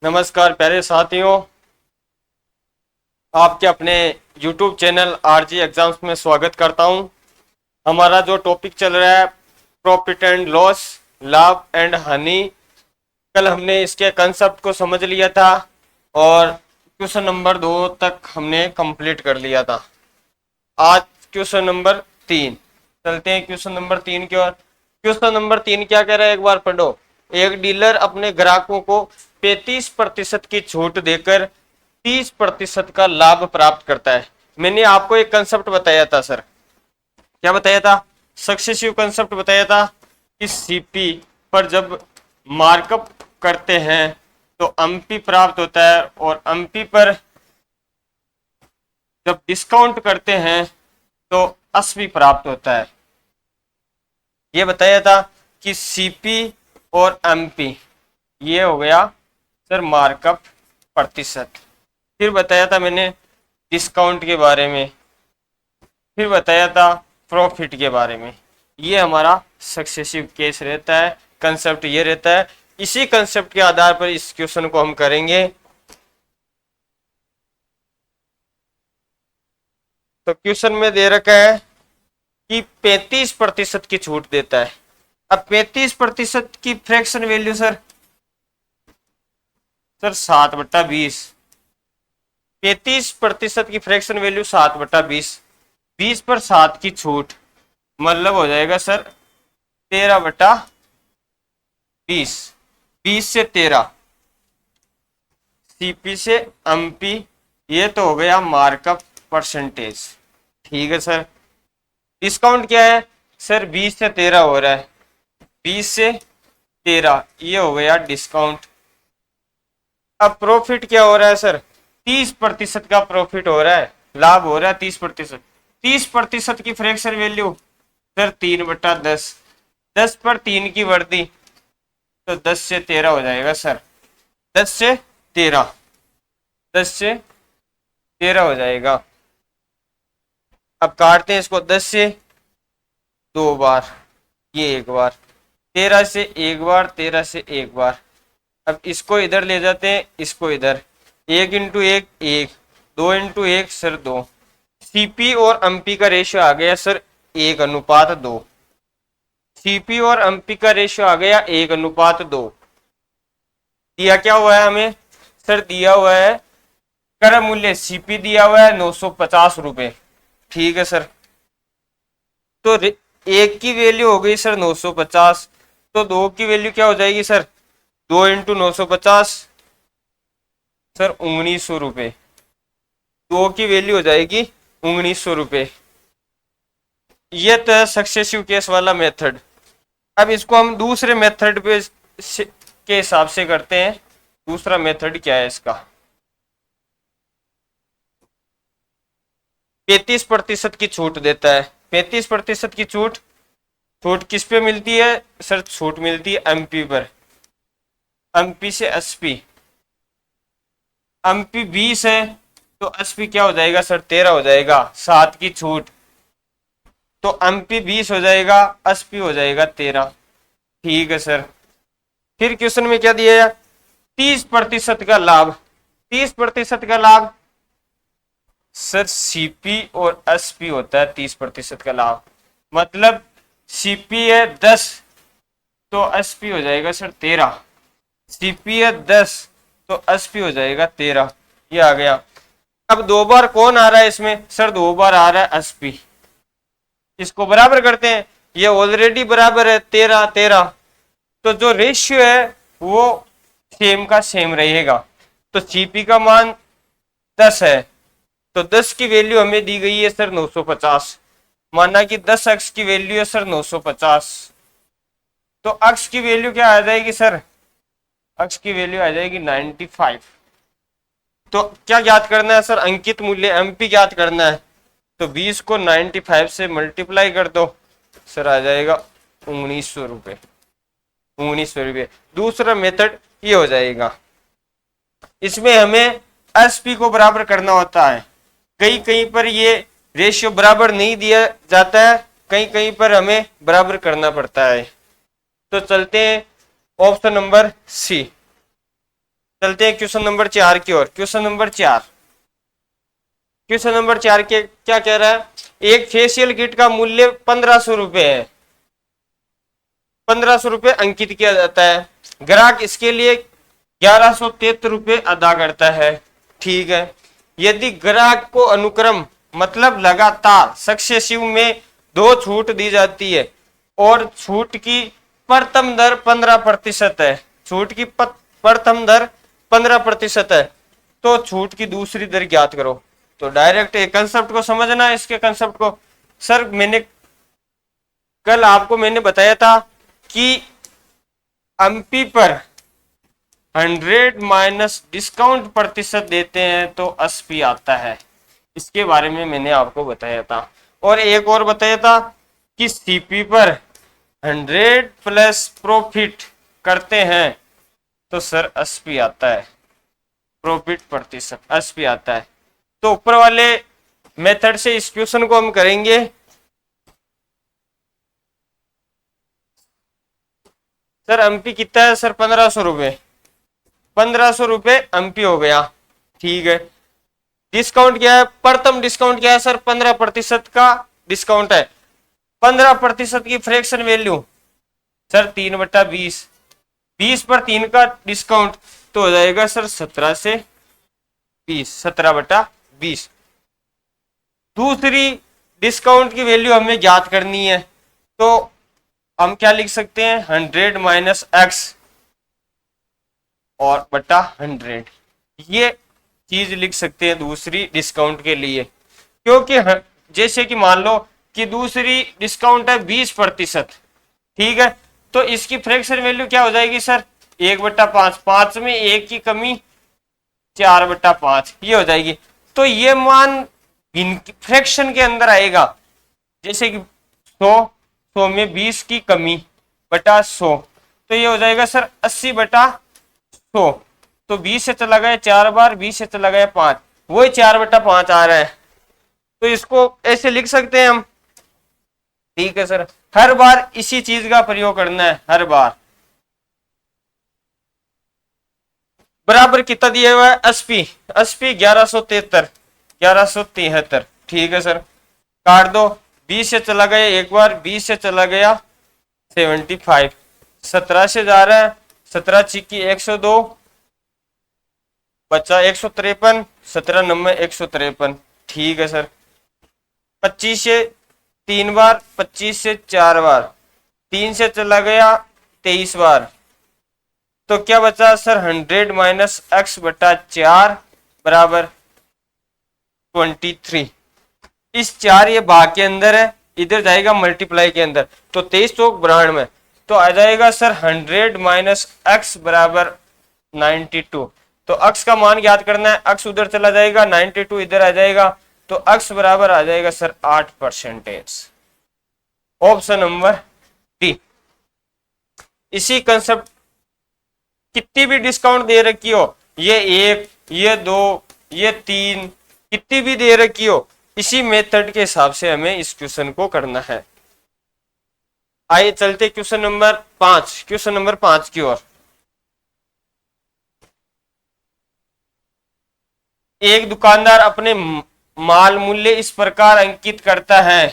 नमस्कार प्यारे साथियों, आपके अपने YouTube चैनल आरजी एग्जाम्स में स्वागत करता हूं। हमारा जो टॉपिक चल रहा है प्रॉफिट एंड लॉस, लाभ एंड हानि। कल हमने इसके कंसेप्ट को समझ लिया था और क्वेश्चन नंबर 2 तक हमने कंप्लीट कर लिया था। आज क्वेश्चन नंबर 3 चलते हैं। क्वेश्चन नंबर 3 की ओर। क्वेश्चन नंबर 3 क्या कह रहा है, एक बार पढ़ो। एक डीलर अपने ग्राहकों को 35% की छूट देकर 30% का लाभ प्राप्त करता है। मैंने आपको एक कंसेप्ट बताया था सर, क्या बताया था? सक्सेसिव कंसेप्ट बताया था कि सीपी पर जब मार्कअप करते हैं तो एमपी प्राप्त होता है और एमपी पर जब डिस्काउंट करते हैं तो एसपी प्राप्त होता है। ये बताया था कि सीपी और एमपी ये हो गया सर मार्कअप प्रतिशत। फिर बताया था मैंने डिस्काउंट के बारे में, फिर बताया था प्रॉफिट के बारे में। ये हमारा सक्सेसिव केस रहता है, कंसेप्ट ये रहता है। इसी कंसेप्ट के आधार पर इस क्वेश्चन को हम करेंगे। तो क्वेश्चन में दे रखा है कि 35% की छूट देता है। अब 35% की फ्रैक्शन वैल्यू सर 7/20। 35% की फ्रैक्शन वैल्यू 7/20। 20 पर 7 की छूट मतलब हो जाएगा सर 13/20। 20 से 13 सीपी से एमपी, ये तो हो गया मार्कअप परसेंटेज। ठीक है सर। डिस्काउंट क्या है सर? 20 से 13 हो रहा है, 20 से 13 ये हो गया डिस्काउंट। अब प्रॉफिट क्या हो रहा है सर? 30% का प्रॉफिट हो रहा है, लाभ हो रहा है 30%। 30% की फ्रैक्शन वैल्यू सर 3/10। 10 पर 3 की वर्दी तो 10 से 13 हो जाएगा सर। 10 से 13, 10 से 13 हो जाएगा। अब काटते हैं इसको 10 से 2 बार, ये एक बार, 13 से एक बार, 13 से एक बार। अब इसको इधर ले जाते हैं, इसको इधर। 1 इंटू 1 1, 2 इंटू 1 सर 2। सीपी और एमपी का रेशियो आ गया सर 1/2। सीपी और एमपी का रेशियो आ गया 1/2। दिया क्या हुआ है हमें सर? दिया हुआ है कर मूल्य सीपी दिया हुआ है 950 रुपए। ठीक है सर। तो एक की वैल्यू हो गई सर 950, तो दो की वैल्यू क्या हो जाएगी सर? 2 इंटू 950 सर 1900 रुपए। दो की वैल्यू हो जाएगी 1900 रुपए। ये तो है सक्सेसिव केस वाला मेथड। अब इसको हम दूसरे मेथड पे के हिसाब से करते हैं। दूसरा मेथड क्या है इसका? 35% की छूट देता है। 35% की छूट, छूट किस पे मिलती है सर? छूट मिलती है एमपी पर। एमपी से एसपी। एमपी 20 है तो एसपी क्या हो जाएगा सर? 13 हो जाएगा। 7 की छूट तो एमपी 20 हो जाएगा, एसपी हो जाएगा 13। ठीक है सर। फिर क्वेश्चन में क्या दिया है? 30% का लाभ। 30% का लाभ सर सीपी और एसपी होता है 30% का लाभ। मतलब सीपी है 10 तो एसपी हो जाएगा सर 13। सीपी है 10 तो एसपी हो जाएगा 13। ये आ गया। अब 2 बार कौन आ रहा है इसमें सर? 2 बार आ रहा है एसपी। इसको बराबर करते हैं, ये ऑलरेडी बराबर है 13 13। तो जो रेशियो है वो सेम का सेम रहेगा। तो सीपी का मान 10 है तो 10 की वैल्यू हमें दी गई है सर 950। माना कि 10 अक्ष की वैल्यू है सर 950। तो अक्ष की वैल्यू क्या आ जाएगी सर? अक्ष की वैल्यू आ जाएगी 95। तो क्या ज्ञात करना है सर? अंकित मूल्य एमपी ज्ञात करना है। तो 20 को 95 से मल्टीप्लाई कर दो सर, आ जाएगा 1900 रुपए। 1900 रुपये। दूसरा मेथड ये हो जाएगा। इसमें हमें एसपी को बराबर करना होता है। कहीं कहीं पर ये रेशियो बराबर नहीं दिया जाता है, कहीं कहीं पर हमें बराबर करना पड़ता है। तो चलते हैं ऑप्शन नंबर सी। चलते हैं क्वेश्चन नंबर 4 की ओर। क्वेश्चन नंबर 4, क्वेश्चन नंबर 4 के क्या कह रहा है, एक फेशियल किट का मूल्य 1500 रुपए है, 1500 रुपए अंकित किया जाता है, ग्राहक इसके लिए 1173 रुपए अदा करता है। ठीक है, यदि ग्राहक को अनुक्रम मतलब लगातार सक्सेसिव में 2 छूट दी जाती है और छूट की प्रथम दर 15% है, छूट की प्रथम दर 15% है, तो छूट की दूसरी दर ज्ञात करो। तो डायरेक्ट एक कंसेप्ट को समझना है, इसके कंसेप्ट को। सर मैंने बताया था कि एमपी पर 100 माइनस डिस्काउंट प्रतिशत देते हैं तो 80 आता है, इसके बारे में मैंने आपको बताया था। और एक और बताया था कि सीपी पर 100 प्लस प्रॉफिट करते हैं तो सर 80 आता है, प्रॉफिट प्रतिशत 80 आता है। तो ऊपर वाले मेथड से इस क्वेश्चन को हम करेंगे। सर एमपी कितना है सर, 1500 रुपए, 1500 रुपए एमपी हो गया। ठीक है, डिस्काउंट क्या है, प्रथम डिस्काउंट क्या है सर, 15% का डिस्काउंट है। 15% की फ्रैक्शन वैल्यू सर 3/20, 20 पर 3 का डिस्काउंट तो हो जाएगा सर 17 से 20, 17/20। दूसरी डिस्काउंट की वैल्यू हमें ज्ञात करनी है, तो हम क्या लिख सकते हैं, 100 माइनस एक्स और बटा 100, ये चीज लिख सकते हैं दूसरी डिस्काउंट के लिए। क्योंकि जैसे कि मान लो कि दूसरी डिस्काउंट है 20%, ठीक है, तो इसकी फ्रैक्शन वैल्यू क्या हो जाएगी सर, 1/5, 5 में 1 की कमी 4/5 ये हो जाएगी। तो ये मान फ्रैक्शन के अंदर आएगा, जैसे कि 100 में 20 की कमी बटा 100, तो ये हो जाएगा सर 80/100। तो 20 से चला गया 4 बार, 20 से चला गया 5, वही 4/5 आ रहा है, तो इसको ऐसे लिख सकते हैं हम। ठीक है सर, हर बार इसी चीज का प्रयोग करना है, हर बार। बराबर कितना दिया हुआ है, 80, 1173। ठीक है सर, काट दो, 20 से चला गया एक बार, 20 से चला गया 75, 17 से जा रहा है, 17 छिक्की 102, बचा 153, 17 9 153। ठीक है सर, 25 से 3 बार, 25 से 4 बार, 3 से चला गया 23 बार, तो क्या बचा सर 100 माइनस एक्स बटा 4 बराबर 23। इस 4 ये भाग के अंदर है, इधर जाएगा मल्टीप्लाई के अंदर, तो 23 चौक 92, तो आ जाएगा सर 100 माइनस एक्स बराबर 92। तो एक्स का मान याद करना है, एक्स उधर चला जाएगा, 92 इधर आ जाएगा, तो एक्स बराबर आ जाएगा सर 8%। Option number D. इसी कंसेप्ट, कितनी भी डिस्काउंट दे रखी हो, ये 1, ये 2, ये 3, कितनी भी दे रखी हो, इसी मेथड के हिसाब से हमें इस क्वेश्चन को करना है। आइए चलते क्वेश्चन नंबर 5, क्वेश्चन नंबर 5 की ओर। एक दुकानदार अपने माल मूल्य इस प्रकार अंकित करता है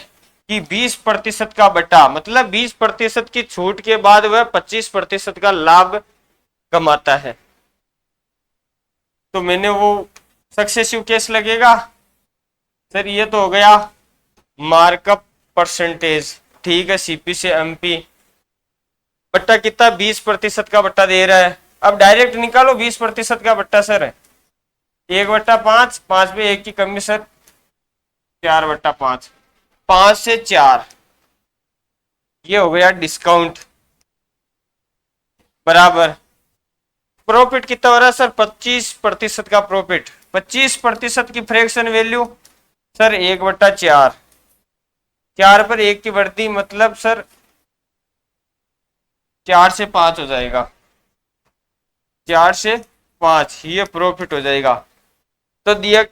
कि 20% का बटा, मतलब 20% की छूट के बाद वह 25% का लाभ कमाता है। तो मैंने वो सक्सेसिव केस लगेगा सर, ये तो हो गया मार्कअप परसेंटेज। ठीक है, सीपी से एमपी बट्टा कितना, 20% का बट्टा दे रहा है। अब डायरेक्ट निकालो 20% का बट्टा सर, 1/5, 5 में 1 की कमी सर 4/5, 5 से 4, ये हो गया डिस्काउंट बराबर प्रॉफिट कितना हो रहा है सर, 25% का प्रॉफिट। 25% की फ्रैक्शन वैल्यू सर 1/4, 4 पर 1 की बढ़ती, मतलब सर 4 से 5 हो जाएगा, 4 से 5 ये प्रॉफिट हो जाएगा। तो दिया,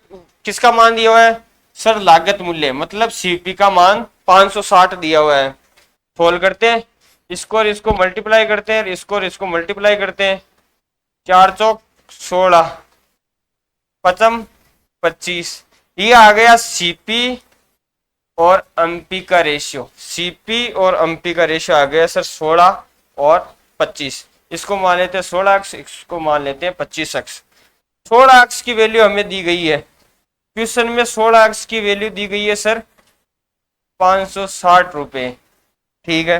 किसका मान दिया हुआ है सर, लागत मूल्य, मतलब सीपी का मान 560 दिया हुआ है। सोल्व करते हैं, इसको और इसको मल्टीप्लाई करते हैं, इसको और इसको मल्टीप्लाई करते हैं, 4 चौक 16, पचम 25। ये आ गया सीपी और एमपी का रेशियो। सीपी और एमपी का रेशियो आ गया सर 16 और 25। इसको मान लेते हैं 16x, इसको मान लेते हैं 25x। 16x की वैल्यू हमें दी गई है क्वेश्चन में, 16x की वैल्यू दी गई है सर 560 रुपए। ठीक है,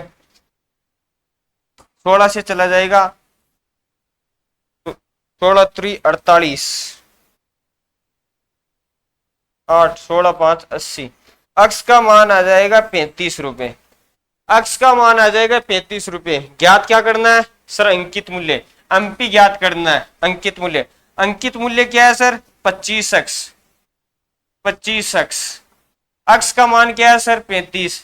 16 से चला जाएगा तो 16 3 48, 8 16 5 80। अक्स का मान आ जाएगा 35 रुपए। अक्स का मान आ जाएगा 35 रुपए। ज्ञात क्या करना है सर? अंकित मूल्य। एमपी ज्ञात करना है, अंकित मूल्य। अंकित मूल्य क्या है सर? 25x। 25x। अक्स का मान क्या है सर? 35।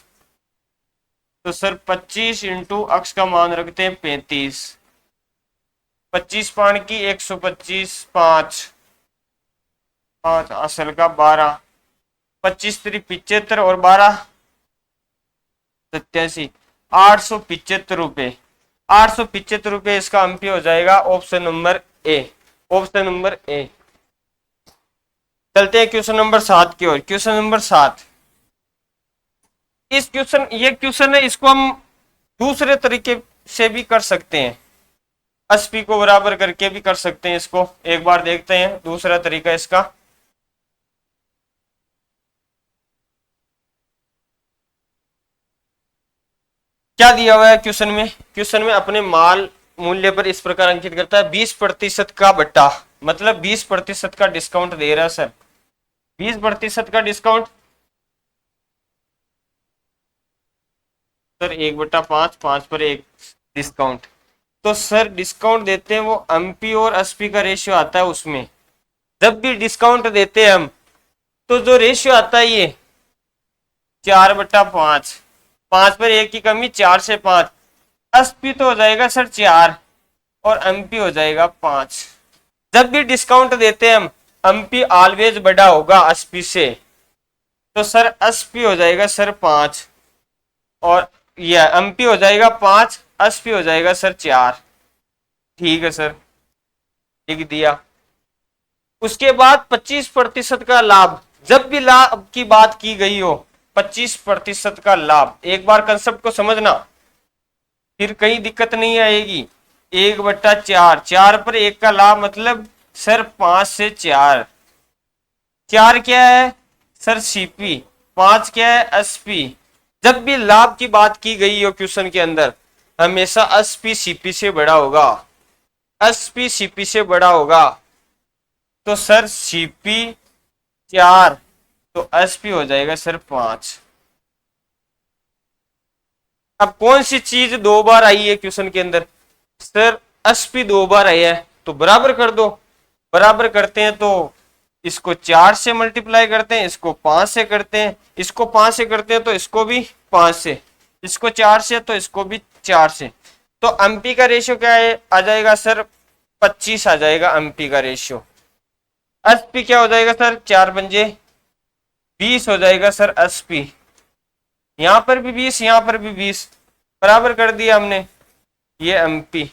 तो सर 25 इंटू अक्स का मान रखते हैं 35। 25 पान की 125, 5 5 असल का 12, 25 3 75 और 12 87, 875 रुपए। 875 रुपए इसका एमपी हो जाएगा। Option number A. Option number A. चलते हैं क्वेश्चन नंबर 7 की ओर। क्वेश्चन नंबर 7, इस क्वेश्चन, ये क्वेश्चन है, इसको हम दूसरे तरीके से भी कर सकते हैं। एसपी को बराबर करके भी कर सकते हैं। इसको एक बार देखते हैं दूसरा तरीका इसका। क्या दिया हुआ है क्वेश्चन में? क्वेश्चन में अपने माल मूल्य पर इस प्रकार अंकित करता है 20% का बट्टा, मतलब 20% का डिस्काउंट दे रहा है सर। 20% का डिस्काउंट सर 1/5, 5 पर 1 डिस्काउंट। तो सर डिस्काउंट देते हैं वो एमपी और एसपी का रेशियो आता है उसमें। जब भी डिस्काउंट देते हैं हम, तो जो रेशियो आता है ये 4/5, 5 पर 1 की कमी, 4 से 5। एसपी तो हो जाएगा सर 4 और एमपी हो जाएगा 5। जब भी डिस्काउंट देते हैं हम, एमपी ऑलवेज बड़ा होगा एसपी से। तो सर एसपी हो जाएगा सर 5 और यह एमपी हो जाएगा 5, एसपी हो जाएगा सर 4। ठीक है सर, लिख दिया। उसके बाद 25% का लाभ। जब भी लाभ की बात की गई हो, 25% का लाभ। एक बार कंसेप्ट को समझना, फिर कहीं दिक्कत नहीं आएगी। 1/4, 4 पर 1 का लाभ, मतलब सर 5 से 4। 4 क्या है सर? सीपी। 5 क्या है? एसपी। जब भी लाभ की बात की गई हो क्वेश्चन के अंदर, हमेशा एसपी सीपी से बड़ा होगा। एसपी सीपी से बड़ा होगा। तो सर सीपी 4 तो एसपी हो जाएगा सर 5। अब कौन सी चीज 2 बार आई है क्वेश्चन के अंदर? सर एसपी 2 बार आई है, तो बराबर कर दो। बराबर करते हैं तो इसको 4 से मल्टीप्लाई करते हैं, इसको 5 से करते हैं, इसको 5 से करते हैं तो इसको भी 5 से, इसको 4 से तो इसको भी 4 से। तो एमपी का रेशियो क्या है? आ जाएगा सर 25 आ जाएगा एमपी का रेशियो। एसपी क्या हो जाएगा सर? 4 पंजे 20 हो जाएगा सर एसपी। यहां पर भी 20, यहां पर भी 20, बराबर कर दिया हमने। ये एमपी।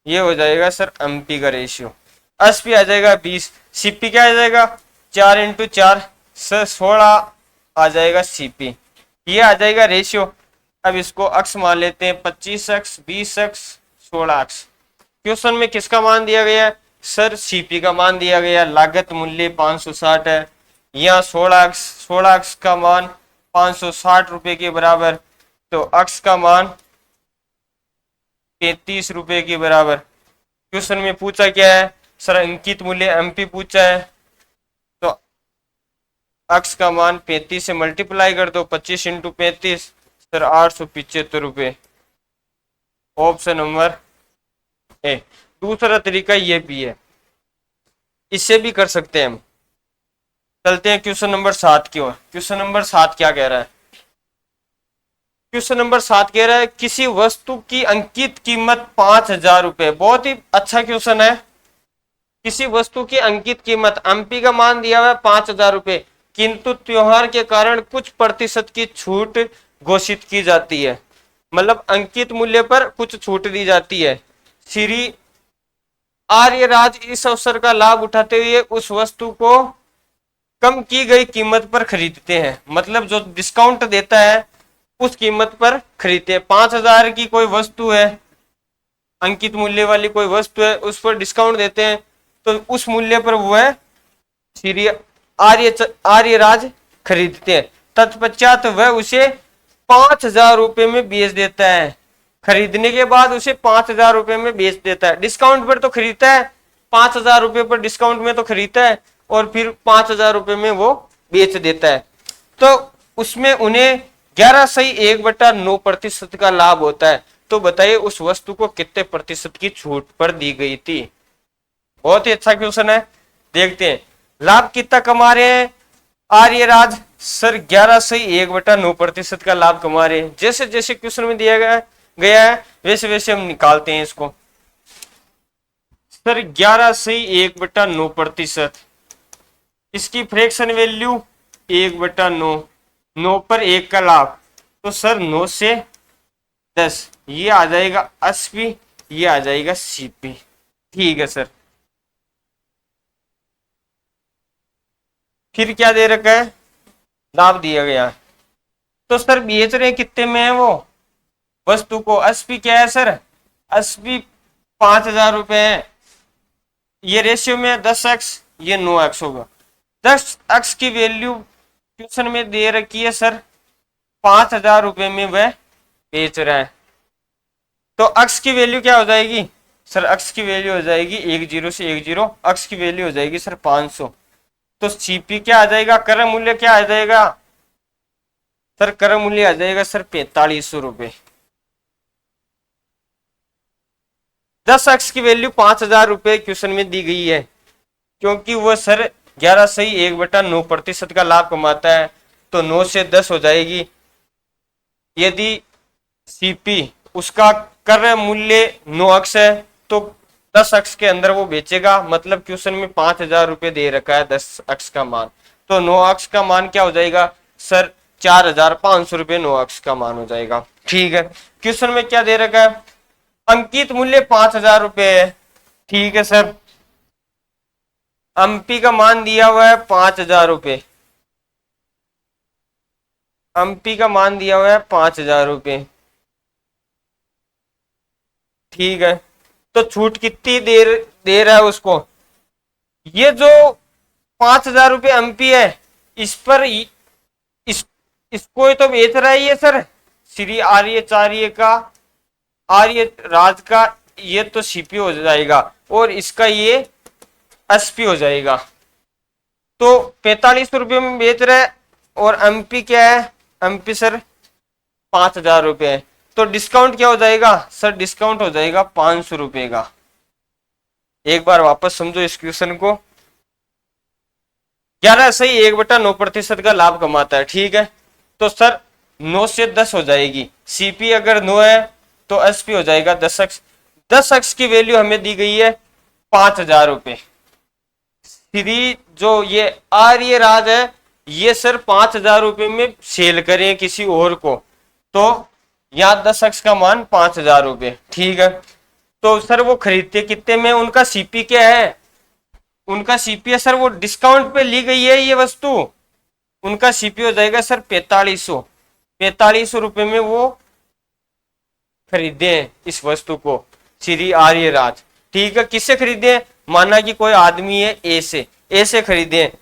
ये हो जाएगा सर एमपी का रेशियो। एसपी आ जाएगा 20। सीपी क्या आ जाएगा? 4 इंटू 4 सर 16 आ जाएगा सीपी। ये आ जाएगा रेशियो। अब इसको अक्स मान लेते हैं, 25x, 20x, 16x। क्वेश्चन में किसका मान दिया गया है सर? सीपी का मान दिया गया। लागत मूल्य 560 है। यहाँ 16x का मान 560 रुपए के बराबर, तो अक्स का मान 33 रुपए के बराबर। क्वेश्चन में पूछा क्या है सर? अंकित मूल्य एमपी पूछा है। तो अक्स का मान 35 से मल्टीप्लाई कर दो, 25 इंटू 35 सर 875 रुपए। Option number A. दूसरा तरीका ये भी है, इससे भी कर सकते हैं हम। चलते हैं क्वेश्चन नंबर 7 की ओर। क्वेश्चन नंबर 7 क्या कह रहा है? क्वेश्चन नंबर 7 कह रहा है किसी वस्तु की अंकित कीमत 5000 रुपए। बहुत ही अच्छा क्वेश्चन है। किसी वस्तु की अंकित कीमत, एमपी का मान दिया हुआ है 5000 रुपए, किंतु त्योहार के कारण कुछ प्रतिशत की छूट घोषित की जाती है। मतलब अंकित मूल्य पर कुछ छूट दी जाती है। श्री आर्यराज इस अवसर का लाभ उठाते हुए उस वस्तु को कम की गई कीमत पर खरीदते हैं। मतलब जो डिस्काउंट देता है उस कीमत पर खरीदते हैं। 5,000 की कोई वस्तु है, अंकित मूल्य वाली कोई वस्तु है, उस पर डिस्काउंट देते हैं तो उस मूल्य पर वो है श्री आर्यराज खरीदते हैं। तत्पश्चात वह उसे 5,000 रुपए में बेच देता है। खरीदने के बाद उसे 5,000 रुपए में बेच देता है। डिस्काउंट पर तो खरीदता है, 5,000 रुपए पर डिस्काउंट में तो खरीदता है और फिर 5,000 रुपए में वो बेच देता है। तो उसमें उन्हें 11/1/9% का लाभ होता है। तो बताइए उस वस्तु को कितने प्रतिशत की छूट पर दी गई थी। बहुत ही अच्छा क्वेश्चन है, देखते हैं। लाभ कितना कमा रहे हैं आर्यराज? सर 11/1/9% का लाभ कमा रहे हैं। जैसे जैसे क्वेश्चन में दिया गया है वैसे वैसे हम निकालते हैं इसको। सर 11/1/9%, इसकी फ्रैक्शन वैल्यू 1/9, 9 पर 1 का लाभ, तो सर 9 से 10, ये आ जाएगा 80, ये आ जाएगा सीपी। ठीक है सर। फिर क्या दे रखा है? लाभ दिया गया। तो सर बेच रहे कितने में है वो वस्तु को? 80 क्या है सर? 80 5,000 रुपए है। ये रेशियो में 10x, ये 9x होगा। 10x की वैल्यू क्वेश्चन में दे रखी है सर 5,000 रुपए में वह बेच रहा है। तो x की वैल्यू क्या हो जाएगी सर? x की वैल्यू हो जाएगी 10 से 10, x की वैल्यू हो जाएगी सर 500। तो सीपी क्या आ जाएगा? क्रय मूल्य क्या आ जाएगा सर? क्रय मूल्य आ जाएगा सर 4500 रुपए। 10x की वैल्यू 5,000 रुपए क्वेश्चन में दी गई है, क्योंकि वो सर 11/1/9% का लाभ कमाता है। तो 9 से 10 हो जाएगी। यदि सीपी उसका क्रय मूल्य 9x है तो 10x के अंदर वो बेचेगा। मतलब क्वेश्चन में 5,000 रुपए दे रखा है 10x का मान, तो 9x का मान क्या हो जाएगा सर? 4,500 रुपए 9x का मान हो जाएगा। ठीक है। क्वेश्चन में क्या दे रखा है? अंकित मूल्य 5,000 रुपए है। ठीक है सर। एमपी का मान दिया हुआ है 5,000 रुपए। एमपी का मान दिया हुआ है 5,000 रुपए। ठीक है। तो छूट कितनी देर दे रहा है उसको? ये जो 5,000 रुपए एमपी है इस पर इसको तो बेच रहा है ये सर श्री आर्य का, आर्य राज का। ये तो सीपी हो जाएगा और इसका ये एसपी हो जाएगा। तो 4500 रुपये में बेच रहा है और एमपी क्या है? एमपी सर 5,000 रुपये है। तो डिस्काउंट क्या हो जाएगा सर? डिस्काउंट हो जाएगा 500 रुपये का। एक बार वापस समझो इस क्वेश्चन को। 11/1/9% का लाभ कमाता है। ठीक है। तो सर 9 से 10 हो जाएगी। सीपी अगर 9 है तो एसपी हो जाएगा 10x। 10x की वैल्यू हमें दी गई है 5,000 रुपए। श्री जो ये आर्य राज है ये सर 5,000 रुपए में सेल करें किसी और को, तो यहाँ 10x का मान 5,000 रुपए। ठीक है। तो सर वो खरीदते कितने में? उनका सीपी क्या है? उनका सीपी है सर, वो डिस्काउंट पे ली गई है ये वस्तु, उनका सीपी हो जाएगा सर 4500। 4500 रुपए में वो खरीदे इस वस्तु को श्री आर्यराज। ठीक है। किससे खरीदे? माना कि कोई आदमी है ए से खरीदे।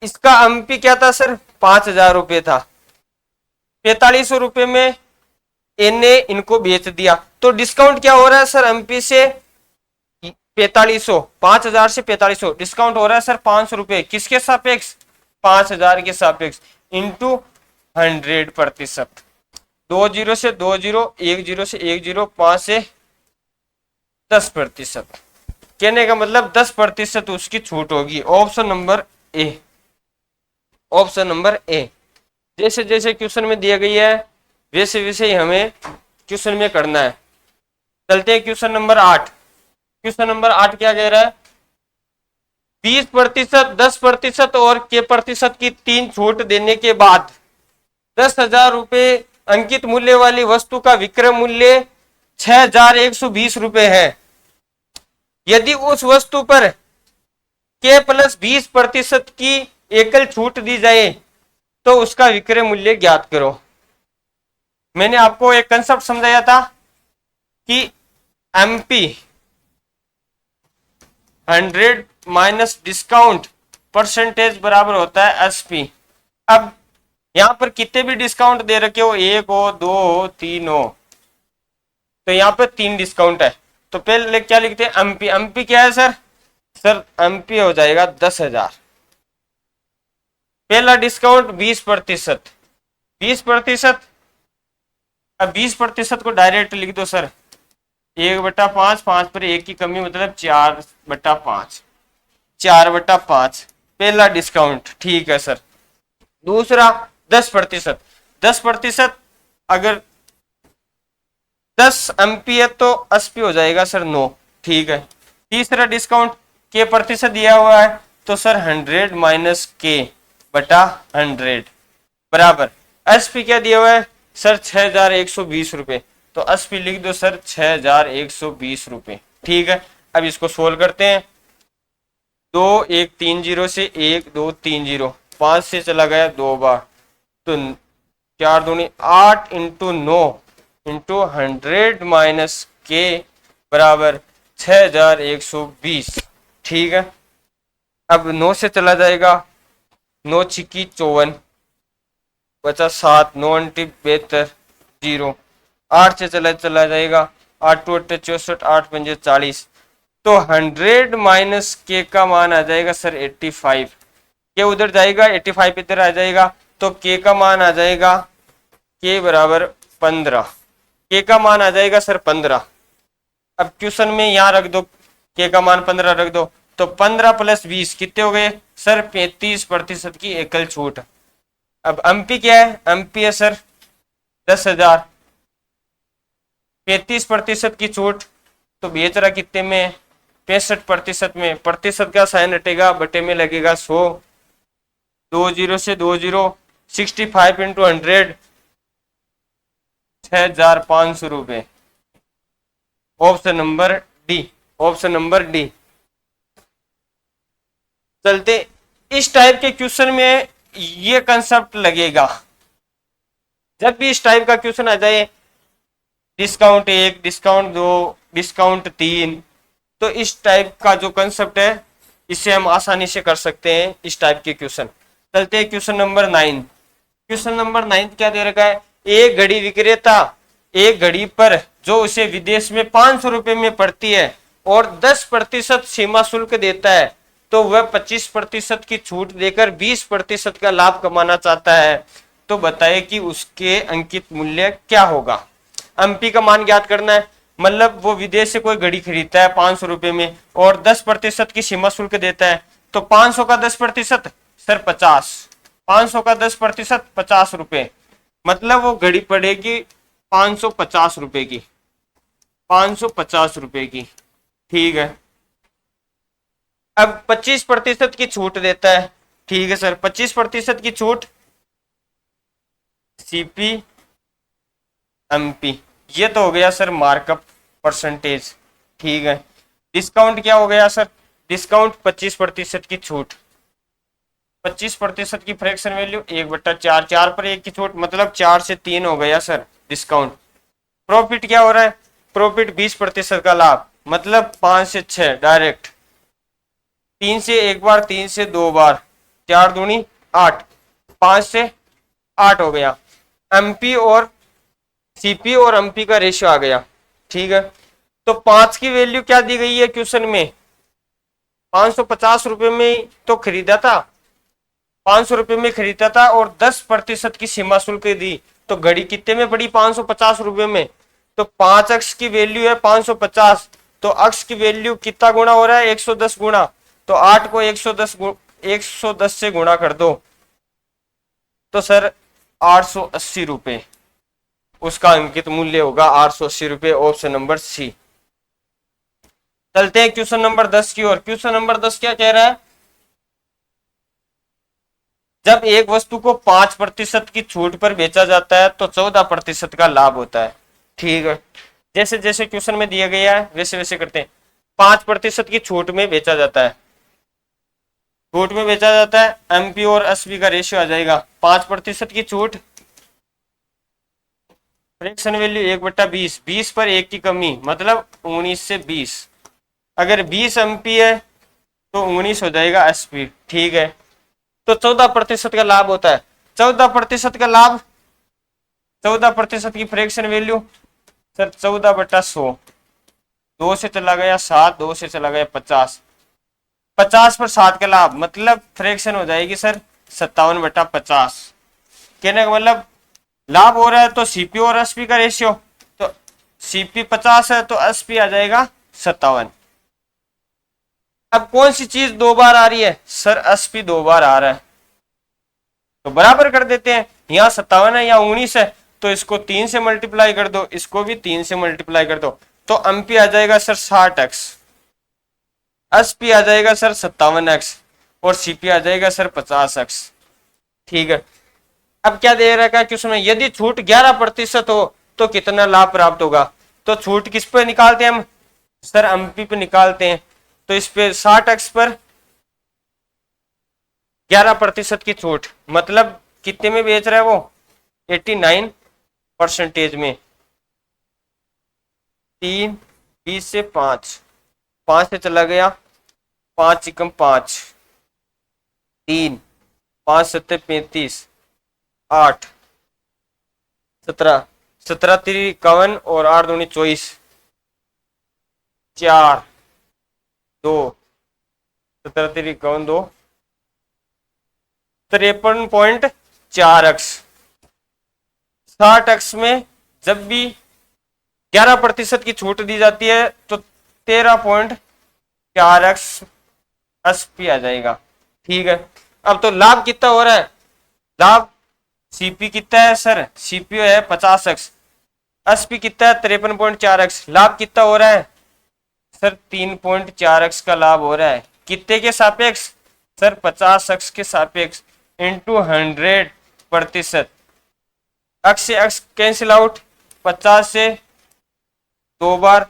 इसका एमपी क्या था सर? 5,000 रुपए था। 4500 रुपए में इन्हें इनको बेच दिया। तो डिस्काउंट क्या हो रहा है सर? एमपी से 4500, 5,000 से 4500 डिस्काउंट हो रहा है सर 500 रुपए। किसके सापेक्ष? 5,000 के सापेक्ष इंटू 100%। 20 से 20, 10 से 10, 5 से 10%। कहने का मतलब 10% उसकी छूट होगी। Option number A. Option number A. जैसे जैसे क्वेश्चन में दिया गई है वैसे वैसे ही हमें क्वेश्चन में करना है। चलते हैं क्वेश्चन नंबर 8। क्वेश्चन नंबर 8 क्या कह रहा है? 20%, 10% और के प्रतिशत की 3 छूट देने के बाद 10,000 रुपए अंकित मूल्य वाली वस्तु का विक्रय मूल्य 6120 रुपए है। यदि उस वस्तु पर के प्लस 20% की एकल छूट दी जाए तो उसका विक्रय मूल्य ज्ञात करो। मैंने आपको एक कंसेप्ट समझाया था कि एमपी 100 माइनस डिस्काउंट परसेंटेज बराबर होता है एसपी। अब यहां पर कितने भी डिस्काउंट दे रखे हो, 1 हो, 2 हो, 3 हो, तो यहाँ पे 3 डिस्काउंट है। तो पहले क्या लिखते हैं, एमपी। एमपी क्या है सर? सर एमपी हो जाएगा 10,000। पहला डिस्काउंट 20%। 20%, अब 20% को डायरेक्ट लिख दो सर, 1/5, 5 पर 1 की कमी मतलब 4/5, 4/5 पहला डिस्काउंट। ठीक है सर। दूसरा 10%। 10% अगर 10 एमपी है तो एसपी हो जाएगा सर 9। ठीक है। तीसरा डिस्काउंट के प्रतिशत दिया हुआ है तो सर 100 माइनस के बटा 100 बराबर एसपी क्या दिया हुआ है सर 6120 रुपए। तो एसपी लिख दो सर 6120 रुपए। ठीक है। अब इसको सोल्व करते हैं। 2130 से 1230, 5 से चला गया 2 बार, तो 4 दूनी 8 इंटू 9 इंटू 100 माइनस के बराबर 6120। ठीक है। अब 9 से चला जाएगा, 9 छिक्की 54, बचा 7, 9 अंटी 72, 0। 8 से चला जाएगा, 8 टू 8 64, 8 पंजे 40। तो 100 माइनस के का मान आ जाएगा सर 85। के उधर जाएगा, 85 इधर आ जाएगा, तो के का मान आ जाएगा के बराबर 15। के का मान आ जाएगा सर 15। अब क्वेश्चन में यहां रख दो, के का मान 15 रख दो, तो 15 प्लस 20 कितने हो गए सर 35% की एकल छूट। अब एमपी क्या है? एमपी है सर 10,000, 35% की छूट, तो बेच रहा कितने में? 65% में। प्रतिशत का साइन हटेगा, बटे में लगेगा 100, 2 0 से 2 0, 65 इंटू 100, 6500 रुपए। Option number D, option number D. चलते, इस टाइप के क्वेश्चन में ये कंसेप्ट लगेगा। जब भी इस टाइप का क्वेश्चन आ जाए, डिस्काउंट 1, डिस्काउंट 2, डिस्काउंट 3, तो इस टाइप का जो कंसेप्ट है इसे हम आसानी से कर सकते हैं इस टाइप के क्वेश्चन। चलते हैं क्वेश्चन नंबर 9। क्वेश्चन नंबर 9 क्या दे रखा है? एक घड़ी विक्रेता एक घड़ी पर जो उसे विदेश में 500 रुपए में पड़ती है और 10% सीमा शुल्क देता है, तो वह 25% की छूट देकर 20% का लाभ कमाना चाहता है। तो बताइए कि उसके अंकित मूल्य क्या होगा। एमपी का मान ज्ञात करना है, मतलब वो विदेश से कोई घड़ी खरीदता है 500 रुपए में और 10% की सीमा शुल्क देता है, तो 500 का 10% सर 50, 500 का 10% 50 रुपए, मतलब वो घड़ी पड़ेगी 550 रुपए की, 550 रुपए की। ठीक है। अब 25% की छूट देता है। ठीक है सर, 25% की छूट, सीपी एमपी, ये तो हो गया सर मार्कअप परसेंटेज। ठीक है। डिस्काउंट क्या हो गया सर? डिस्काउंट 25% की छूट, 25% की फ्रैक्शन वैल्यू 1/4, 4 पर 1 की छूट, मतलब 4 से 3 हो गया सर डिस्काउंट। प्रॉफिट क्या हो रहा है? प्रॉफिट 20% का लाभ, मतलब 5 से 6 डायरेक्ट, 3 से 1 बार, 3 से 2 बार, 4 दूनी 8, 5 से 8 हो गया। एमपी और सीपी और एमपी का रेशियो आ गया। ठीक है। तो 5 की वैल्यू क्या दी गई है क्वेश्चन में? 550 रुपए में तो खरीदा था, 500 रुपए में खरीदा था और 10% की सीमा शुल्क दी, तो घड़ी कितने में पड़ी? 550 रुपए में। तो 5 अक्ष की वैल्यू है 550, तो अक्ष की वैल्यू कितना गुना हो रहा है? 110 गुना। तो 8 को 110 से गुणा कर दो, तो सर 880 रुपए उसका अंकित मूल्य होगा, 880 रुपए। Option number C. चलते हैं क्वेश्चन नंबर 10 की ओर। क्वेश्चन नंबर 10 क्या कह रहा है? जब एक वस्तु को 5% की छूट पर बेचा जाता है तो 14% का लाभ होता है। ठीक है, जैसे जैसे क्वेश्चन में दिया गया है वैसे वैसे करते हैं। 5% की छूट में बेचा जाता है, छूट में बेचा जाता है, एमपी और एसपी का रेशियो आ जाएगा 5% की छूट, फ्रैक्शन वैल्यू 1/20, 20 पर 1 की कमी मतलब 19 से 20। अगर 20 एमपी है तो 19 हो जाएगा एसपी। ठीक है, तो 14% का लाभ होता है। 14% का लाभ, 14% की फ्रैक्शन वैल्यू सर 14/100, 2 से चला गया 7, 2 से चला गया 50, 50 पर 7 का लाभ मतलब फ्रैक्शन हो जाएगी सर 57/50। कहने का मतलब लाभ हो रहा है तो सीपी और एसपी का रेशियो, तो सीपी 50 है तो एसपी आ जाएगा 57। अब कौन सी चीज 2 बार आ रही है सर, एसपी 2 बार आ रहा है तो बराबर कर देते हैं। यहाँ 57 है या 19 है तो इसको 3 से मल्टीप्लाई कर दो, इसको भी 3 से मल्टीप्लाई कर दो, तो एमपी आ जाएगा सर 60x, एसपी आ जाएगा सर 57x और सीपी आ जाएगा सर 50x। ठीक है, अब क्या दे रखा है क्वेश्चन में, यदि छूट 11% हो तो कितना लाभ प्राप्त होगा। तो छूट किस पे निकालते हैं हम सर, एमपी पे निकालते हैं, तो इस पे 60x पर 11% की छूट मतलब कितने में बेच रहा है वो, 89% में। 3, 20 से 5, 5 से चला गया 5 एकम 5, 3, 5 7 35, 8, 17, 17 3 51 और 8 दूनी 24, 4, 2, 17 3 51 2, 53.4x। 60x में जब भी 11% की छूट दी जाती है तो 13.4x एसपी आ जाएगा। ठीक है, अब तो लाभ कितना हो रहा है, लाभ सीपी कितना है सर, सीपी है 50x, एसपी कितना है 53.4x, लाभ कितना हो रहा है सर 3.4x का लाभ हो रहा है। कितने के सापेक्ष सर, 50x के सापेक्ष इंटू 100%। x से x कैंसिल आउट, 50 से 2 बार,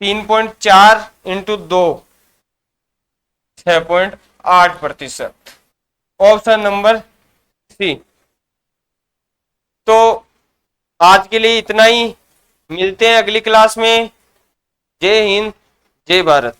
3.4 इंटू 2 6.8%, ऑप्शन नंबर सी। तो आज के लिए इतना ही, मिलते हैं अगली क्लास में। जय हिंद, जय भारत।